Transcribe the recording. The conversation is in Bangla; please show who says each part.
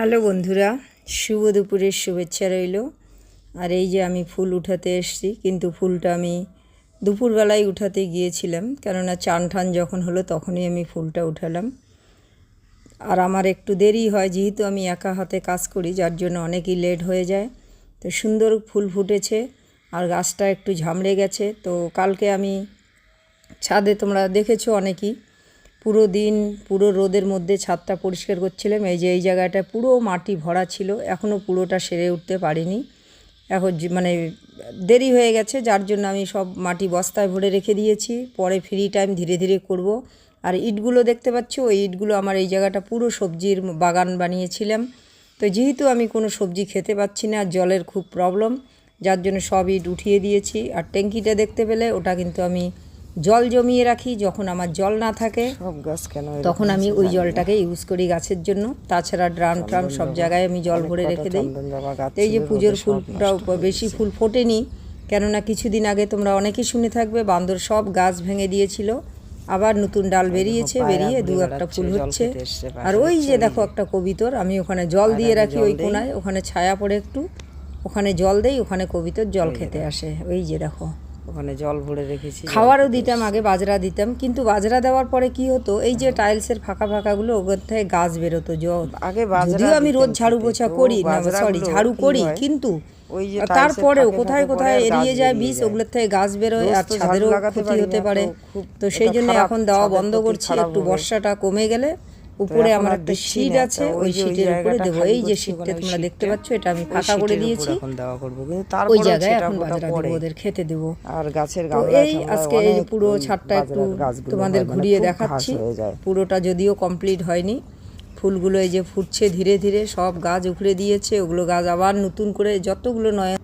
Speaker 1: হ্যালো বন্ধুরা, শুভ দুপুরের শুভেচ্ছা রইল। আর এই যে আমি ফুল উঠাতে এসেছি, কিন্তু ফুলটা আমি দুপুরবেলায় উঠাতে গিয়েছিলাম, কেননা চান ঠান যখন হলো তখনই আমি ফুলটা উঠালাম। আর আমার একটু দেরি হয়, যেহেতু আমি একা হাতে কাজ করি, যার জন্য অনেকই লেট হয়ে যায়। তো সুন্দর ফুল ফুটেছে আর গাছটা একটু ঝামড়ে গেছে। তো কালকে আমি ছাদে, তোমরা দেখেছো অনেকেই, পুরো দিন পুরো রোদের মধ্যে ছাদটা পরিষ্কার করছিলাম। এই যে এই জায়গাটা পুরো মাটি ভরা ছিল, এখনও পুরোটা সেরে উঠতে পারিনি। এখন মানে দেরি হয়ে গেছে, যার জন্য আমি সব মাটি বস্তায় ভরে রেখে দিয়েছি। পরে ফ্রি টাইম ধীরে ধীরে করব। আর ইটগুলো দেখতে পাচ্ছ, ওই ইটগুলো আমার এই জায়গাটা পুরো সবজির বাগান বানিয়েছিলাম। তো যেহেতু আমি কোনো সবজি খেতে পাচ্ছি না, জলের খুব প্রবলেম, যার জন্য সব ইট উঠিয়ে দিয়েছি। আর ট্যাঙ্কিটা দেখতে পেলে, ওটা কিন্তু আমি জল জমিয়ে রাখি। যখন আমার জল না থাকে তখন আমি ওই জলটাকে ইউজ করি গাছের জন্য। তাছাড়া ড্রাম ট্রাম সব জায়গায় আমি জল ভরে রেখে দিই। এই যে পুজোর ফুলটাও বেশি ফুল ফোটেনি, কেননা কিছুদিন আগে তোমরা অনেকেই শুনে থাকবে, বান্দর সব গাছ ভেঙে দিয়েছিল। আবার নতুন ডাল বেরিয়েছে, বেরিয়ে দু একটা ফুল হচ্ছে। আর ওই যে দেখো একটা কবিতর, আমি ওখানে জল দিয়ে রাখি ওই কোনায়, ওখানে ছায়া পড়ে একটু, ওখানে জল দেই, ওখানে কবিতর জল খেতে আসে। ওই যে দেখো
Speaker 2: ওখানে জল ভরে রেখেছি।
Speaker 1: খাওয়ারও দিতাম, আগে বাজরা দিতাম, কিন্তু বাজরা দেওয়ার পরে কি হতো, এই যে টাইলসের ফাঁকা ফাঁকাগুলো, ওখান থেকে গাছ বেরোতো।
Speaker 2: আগে
Speaker 1: যদিও আমি রোজ ঝাড়ু পোছা করি না, সরি ঝাড়ু করি, কিন্তু তারপরেও কোথায় কোথায় এড়িয়ে যায় বিষ, ওগুলোর থেকে গাছ বেরোয় আর ছাদেরও ক্ষতি হতে পারে। তো সেই জন্য এখন দেওয়া বন্ধ করছি। একটু বর্ষাটা কমে গেলে উপরে আমার একটা শীট আছে, ওই শীটের উপরে দেবো। এই যে শীটটা তোমরা দেখতে পাচ্ছ, এটা আমি ফাঁকা করে দিয়েছি, ওই জায়গায় এখন বাজরা দেবো, ওদের খেতে দেবো।
Speaker 2: আর গাছের
Speaker 1: তো এই আজকে এই পুরো ছাদটা একটু তোমাদের ঘুরিয়ে দেখাচ্ছি। পুরোটা যদিও কমপ্লিট হয়নি, ফুলগুলো এই যে ফুটছে ধীরে ধীরে, সব গাছ উখড়ে দিয়েছে, ওগুলো গাছ আবার নতুন করে যতগুলো নয়